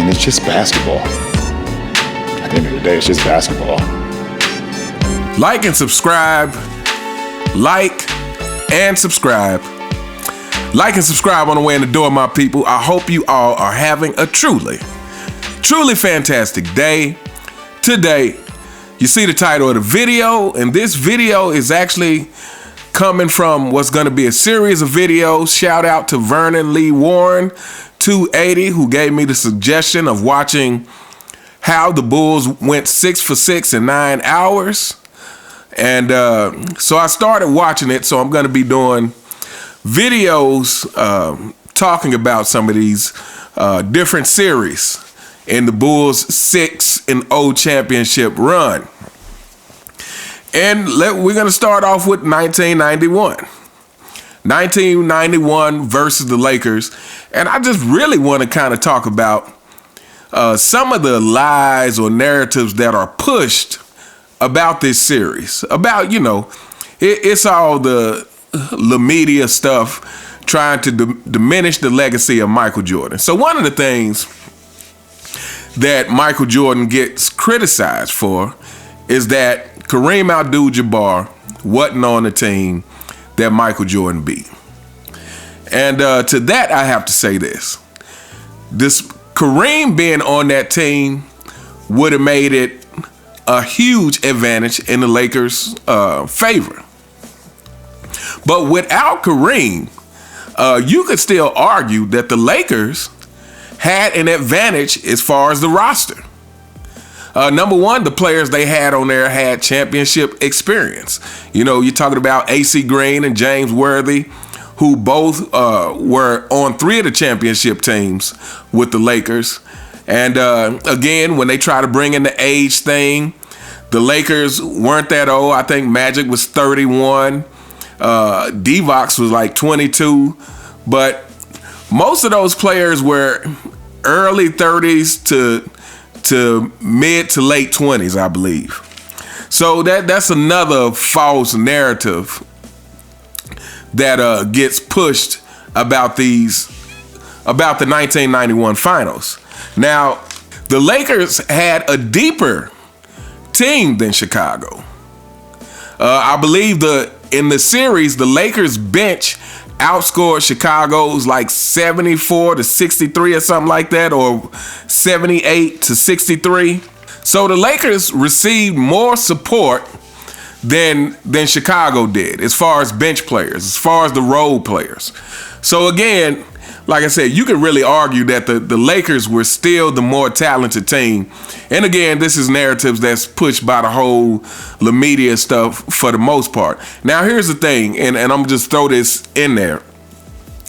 mean, it's just basketball. At the end of the day, it's just basketball. Like and subscribe. Like and subscribe. Like and subscribe on the way in the door, my people. I hope you all are having a truly fantastic day today. You see the title of the video, and this video is actually coming from what's going to be a series of videos. Shout out to Vernon Lee Warren 280, who gave me the suggestion of watching how the Bulls went 6 for 6 in 9 hours. And so I started watching it, so I'm going to be doing videos talking about some of these different series in the Bulls 6-0 championship run. And we're going to start off with 1991. 1991 versus the Lakers. And I just really want to kind of talk about some of the lies or narratives that are pushed about this series. About, it's all the media stuff trying to diminish the legacy of Michael Jordan. So one of the things that Michael Jordan gets criticized for is that Kareem Abdul-Jabbar wasn't on the team that Michael Jordan beat. And to that, I have to say this. Kareem being on that team would have made it a huge advantage in the Lakers' favor. But without Kareem, you could still argue that the Lakers had an advantage as far as the roster. Number one, the players they had on there had championship experience. You're talking about AC Green and James Worthy, who both were on 3 of the championship teams with the Lakers. And again, when they try to bring in the age thing, the Lakers weren't that old. I think Magic was 31. Divox was like 22. But most of those players were early 30s to mid to late 20s, I believe. So that's another false narrative that gets pushed about the 1991 finals. Now, the Lakers had a deeper team than Chicago. I believe in the series, the Lakers bench outscored Chicago's like 74-63 or something like that, or 78-63. So the Lakers received more support than Chicago did as far as bench players, as far as the role players. So again, like I said, you can really argue that the Lakers were still the more talented team. And again, this is narratives that's pushed by the whole media stuff for the most part. Now, here's the thing, and I'm gonna just throw this in there,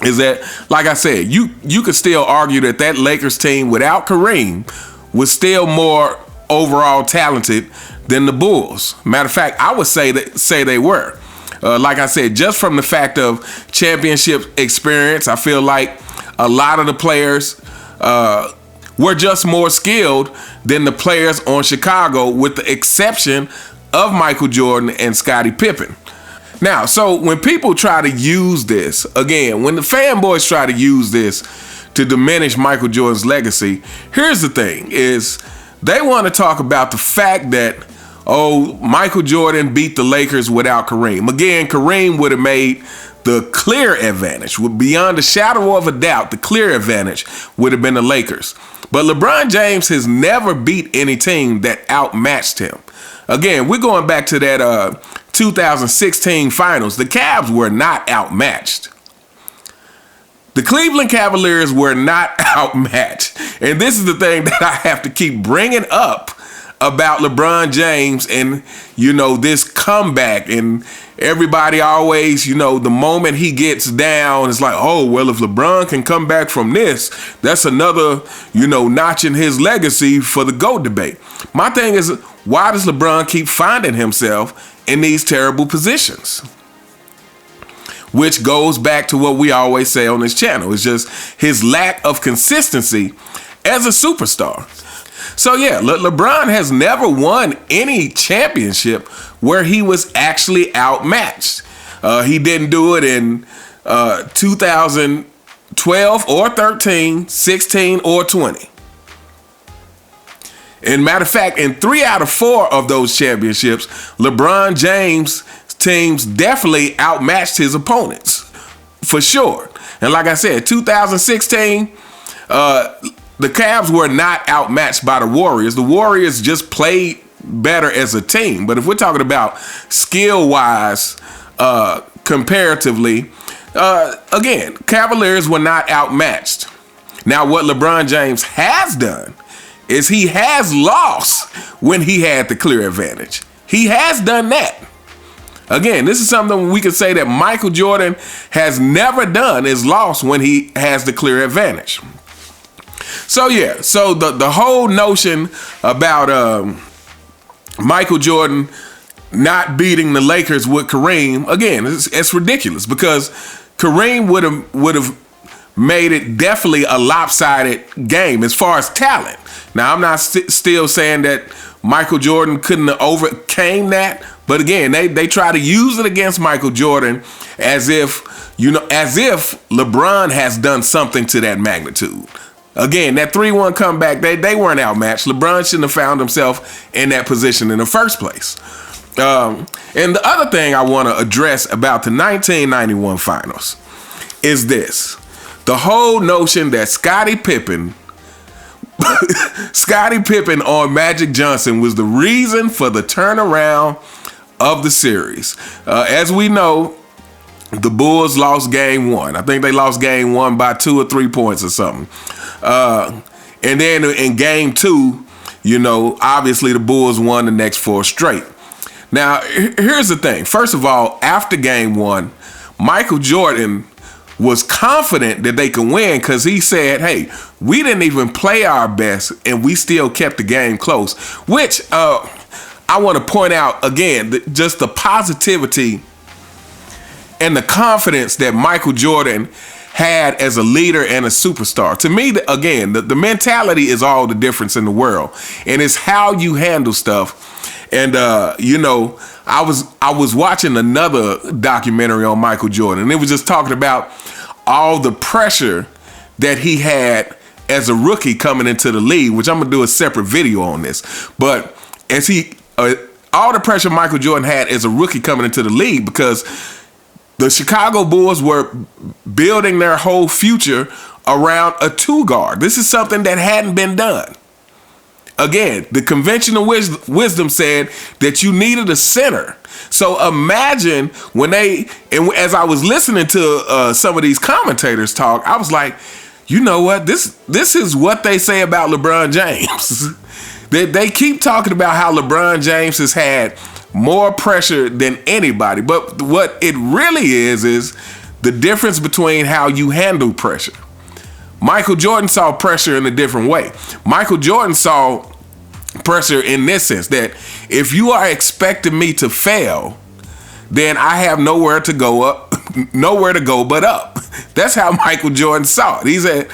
is that, like I said, you could still argue that Lakers team without Kareem was still more overall talented than the Bulls. Matter of fact, I would say they were. Like I said, just from the fact of championship experience, I feel like a lot of the players were just more skilled than the players on Chicago, with the exception of Michael Jordan and Scottie Pippen. Now, so when people try to use this, again, when the fanboys try to use this to diminish Michael Jordan's legacy, here's the thing, is they want to talk about the fact that, Michael Jordan beat the Lakers without Kareem. Again, Kareem would have made the clear advantage. Beyond a shadow of a doubt, the clear advantage would have been the Lakers. But LeBron James has never beat any team that outmatched him. Again, we're going back to that 2016 finals. The Cavs were not outmatched. The Cleveland Cavaliers were not outmatched. And this is the thing that I have to keep bringing up about LeBron James and, this comeback. And everybody always, the moment he gets down, it's like, if LeBron can come back from this, that's another, notch in his legacy for the GOAT debate. My thing is, why does LeBron keep finding himself in these terrible positions? Which goes back to what we always say on this channel. It's just his lack of consistency as a superstar. So yeah, LeBron has never won any championship where he was actually outmatched. He didn't do it in 2012 or 13, 16 or 20. And matter of fact, in 3 out of 4 of those championships, LeBron James' teams definitely outmatched his opponents, for sure. And like I said, 2016, the Cavs were not outmatched by the Warriors. The Warriors just played better as a team. But if we're talking about skill-wise, comparatively, again, Cavaliers were not outmatched. Now, what LeBron James has done is he has lost when he had the clear advantage. He has done that. Again, this is something we can say that Michael Jordan has never done, is lost when he has the clear advantage. So yeah, so the whole notion about Michael Jordan not beating the Lakers with Kareem, again, it's ridiculous, because Kareem would have made it definitely a lopsided game as far as talent. Now, I'm not still saying that Michael Jordan couldn't have overcame that, but again, they try to use it against Michael Jordan as if LeBron has done something to that magnitude. Again, that 3-1 comeback, they weren't outmatched. LeBron shouldn't have found himself in that position in the first place. And the other thing I want to address about the 1991 finals is this. The whole notion that Scottie Pippen on Magic Johnson was the reason for the turnaround of the series. As we know, the Bulls lost game 1. I think they lost game 1 by 2 or 3 points or something. And then in game 2, obviously the Bulls won the next 4 straight. Now, here's the thing. First of all, after game 1, Michael Jordan was confident that they could win because he said, hey, we didn't even play our best and we still kept the game close, which I want to point out again, just the positivity and the confidence that Michael Jordan had as a leader and a superstar. To me, again, the mentality is all the difference in the world, and it's how you handle stuff. And I was watching another documentary on Michael Jordan, and it was just talking about all the pressure that he had as a rookie coming into the league, which I'm gonna do a separate video on this. But as all the pressure Michael Jordan had as a rookie coming into the league, because the Chicago Bulls were building their whole future around a 2-guard. This is something that hadn't been done. Again, the conventional wisdom said that you needed a center. So imagine as I was listening to some of these commentators talk, I was like, you know what? This is what they say about LeBron James. They keep talking about how LeBron James has had more pressure than anybody. But what it really is the difference between how you handle pressure. Michael Jordan saw pressure in a different way. Michael Jordan saw pressure in this sense, that if you are expecting me to fail, then I have nowhere to go but up. That's how Michael Jordan saw it. He said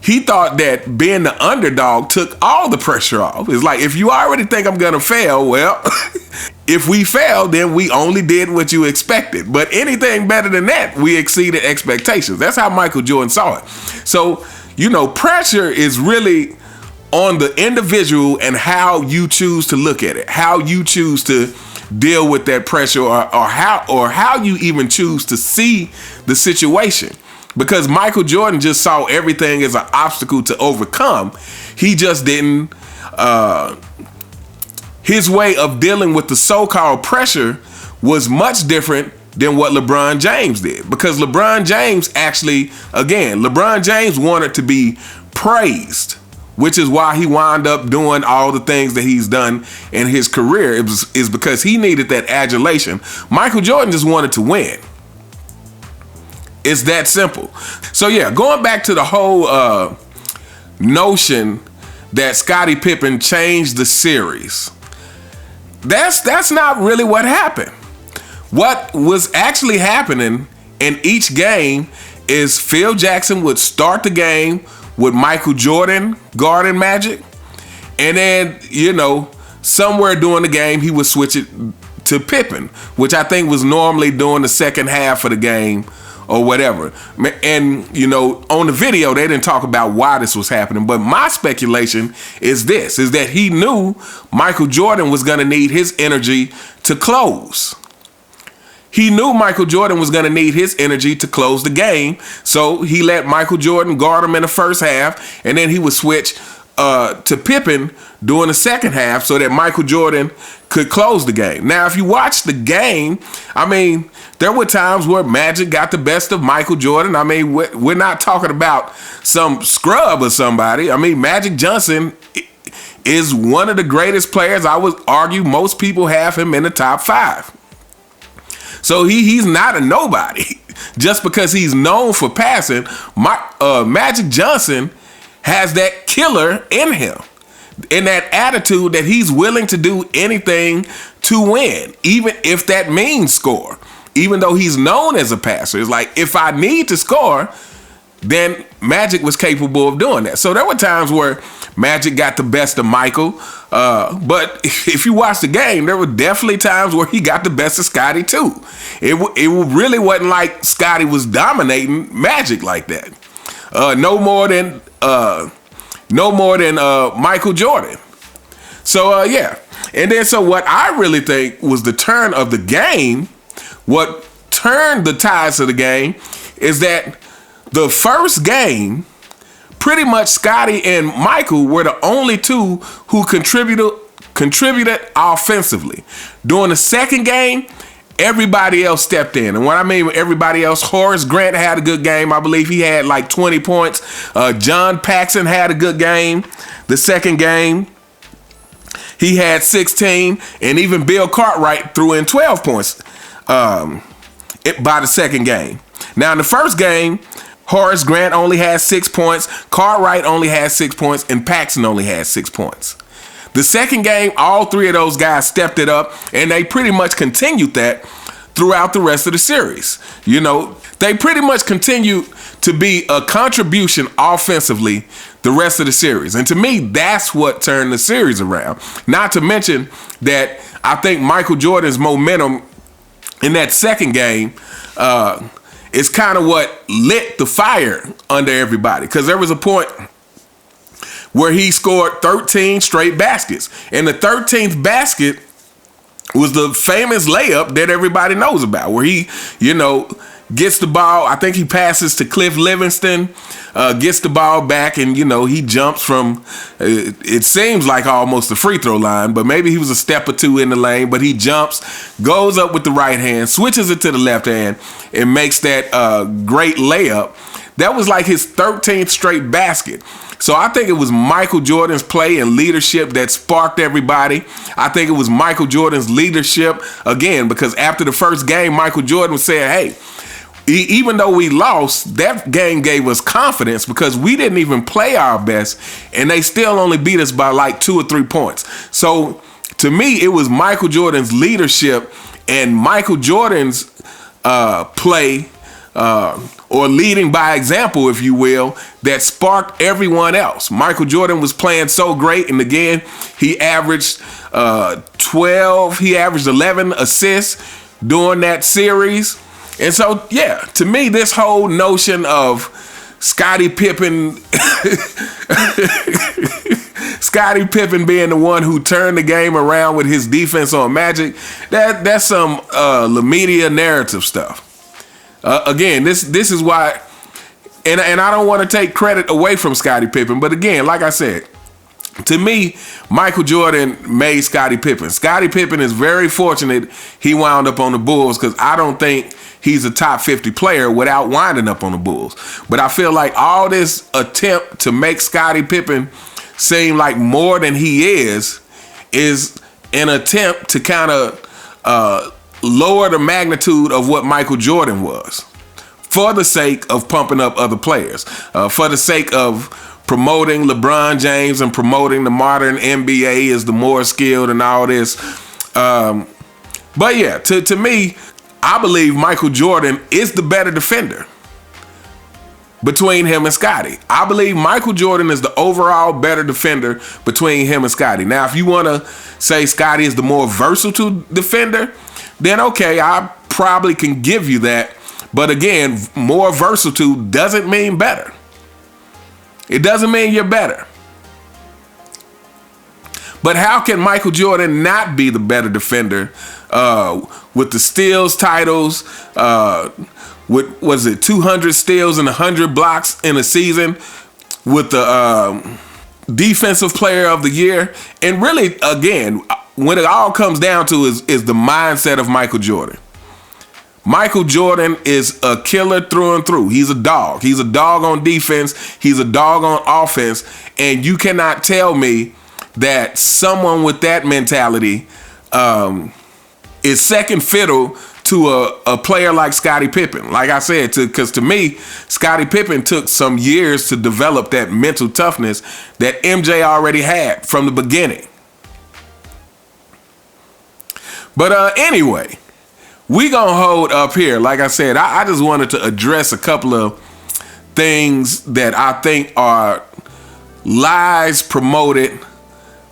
he thought that being the underdog took all the pressure off. It's like, if you already think I'm gonna fail, well, if we fail, then we only did what you expected. But anything better than that, we exceeded expectations. That's how Michael Jordan saw it. So, pressure is really on the individual and how you choose to look at it, how you choose to deal with that pressure, or how you even choose to see the situation. Because Michael Jordan just saw everything as an obstacle to overcome. He just didn't, his way of dealing with the so-called pressure was much different than what LeBron James did. Because LeBron James wanted to be praised, which is why he wound up doing all the things that he's done in his career. Is because he needed that adulation. Michael Jordan just wanted to win. It's that simple. So yeah, going back to the whole notion that Scottie Pippen changed the series, that's not really what happened. What was actually happening in each game is Phil Jackson would start the game with Michael Jordan guarding Magic, and then somewhere during the game he would switch it to Pippen, which I think was normally during the second half of the game or whatever. And, you know, on the video, they didn't talk about why this was happening. But my speculation is this, is that he knew Michael Jordan was going to need his energy to close. He knew Michael Jordan was going to need his energy to close the game. So he let Michael Jordan guard him in the first half. And then he would switch to Pippen during the second half so that Michael Jordan could close the game. Now, if you watch the game, I mean, there were times where Magic got the best of Michael Jordan. I mean, we're not talking about some scrub or somebody. I mean, Magic Johnson is one of the greatest players. I would argue most people have him in the top 5. So he's not a nobody. Just because he's known for passing, Magic Johnson has that killer in him. And that attitude that he's willing to do anything to win, even if that means score. Even though he's known as a passer. It's like, if I need to score, then Magic was capable of doing that. So there were times where Magic got the best of Michael. But if you watch the game, there were definitely times where he got the best of Scottie too. It really wasn't like Scottie was dominating Magic like that. No more than Michael Jordan. So yeah. And then so what I really think was the turn of the game, what turned the tides of the game, is that the first game, pretty much Scottie and Michael were the only two who contributed offensively. During the second game, everybody else stepped in. And what I mean with everybody else, Horace Grant had a good game. I believe he had like 20 points. John Paxson had a good game. The second game, he had 16. And even Bill Cartwright threw in 12 points by the second game. Now, in the first game, Horace Grant only had 6 points. Cartwright only had 6 points. And Paxson only had 6 points. The second game, all three of those guys stepped it up, and they pretty much continued that throughout the rest of the series. You know, they pretty much continued to be a contribution offensively the rest of the series. And to me, that's what turned the series around. Not to mention that I think Michael Jordan's momentum in that second game is kind of what lit the fire under everybody. Because there was a point where he scored 13 straight baskets. And the 13th basket was the famous layup that everybody knows about, where he, you know, gets the ball. I think he passes to Cliff Livingston, gets the ball back, and, you know, he jumps from, it seems like almost the free throw line, but maybe he was a step or two in the lane, but he jumps, goes up with the right hand, switches it to the left hand, and makes that great layup. That was like his 13th straight basket. So I think it was Michael Jordan's play and leadership that sparked everybody. I think it was Michael Jordan's leadership, again, because after the first game, Michael Jordan was saying, hey, even though we lost, that game gave us confidence because we didn't even play our best, and they still only beat us by like 2 or 3 points. So to me, it was Michael Jordan's leadership and Michael Jordan's play, or leading by example, if you will, that sparked everyone else. Michael Jordan was playing so great, and again, he averaged 11 assists during that series. And so, yeah, to me, this whole notion of Scottie Pippen being the one who turned the game around with his defense on Magic, that's some La Media narrative stuff. Again, this is why, and I don't want to take credit away from Scottie Pippen, but again, like I said, to me, Michael Jordan made Scottie Pippen. Scottie Pippen is very fortunate he wound up on the Bulls, because I don't think he's a top 50 player without winding up on the Bulls. But I feel like all this attempt to make Scottie Pippen seem like more than he is an attempt to kind of lower the magnitude of what Michael Jordan was, for the sake of pumping up other players, for the sake of promoting LeBron James and promoting the modern NBA as the more skilled and all this. But yeah, to me, I believe Michael Jordan is the better defender between him and Scottie. I believe Michael Jordan is the overall better defender between him and Scottie. Now, if you want to say Scottie is the more versatile defender, then okay, I probably can give you that. But again, more versatile doesn't mean better. It doesn't mean you're better. But how can Michael Jordan not be the better defender with the steals titles, with, was it 200 steals and 100 blocks in a season, with the defensive player of the year? And really, again, when it all comes down to is the mindset of Michael Jordan. Michael Jordan is a killer through and through. He's a dog. He's a dog on defense. He's a dog on offense. And you cannot tell me that someone with that mentality is second fiddle to a player like Scottie Pippen. Like I said, because to me, Scottie Pippen took some years to develop that mental toughness that MJ already had from the beginning. But anyway, we gonna hold up here. Like I said, I just wanted to address a couple of things that I think are lies promoted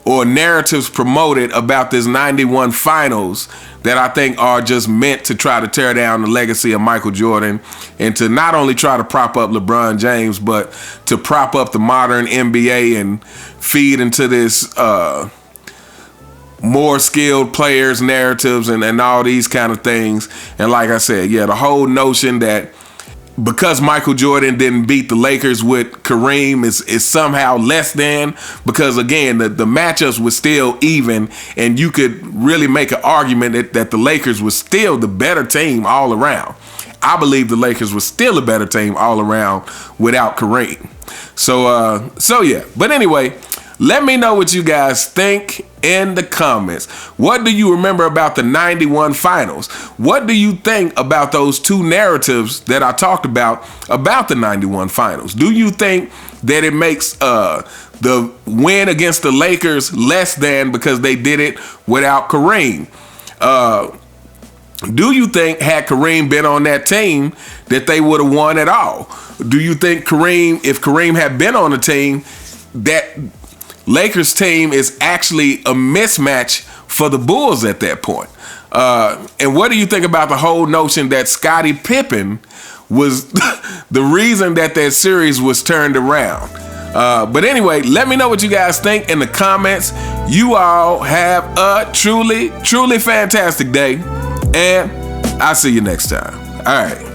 or narratives promoted about this 91 finals that I think are just meant to try to tear down the legacy of Michael Jordan and to not only try to prop up LeBron James, but to prop up the modern NBA and feed into this more skilled players narratives and all these kind of things. And like I said, yeah, the whole notion that because Michael Jordan didn't beat the Lakers with Kareem is somehow less than, because again, the matchups were still even, and you could really make an argument that the Lakers was still the better team all around. I believe the Lakers was still a better team all around without Kareem. So yeah. But anyway, let me know what you guys think in the comments. What do you remember about the 91 finals? What do you think about those two narratives that I talked about the 91 finals? Do you think that it makes the win against the Lakers less than because they did it without Kareem? Do you think had Kareem been on that team that they would have won at all? Do you think if Kareem had been on the team, that Lakers team is actually a mismatch for the Bulls at that point? And what do you think about the whole notion that Scottie Pippen was the reason that series was turned around? But anyway, let me know what you guys think in the comments. You all have a truly, truly fantastic day, and I'll see you next time. All right.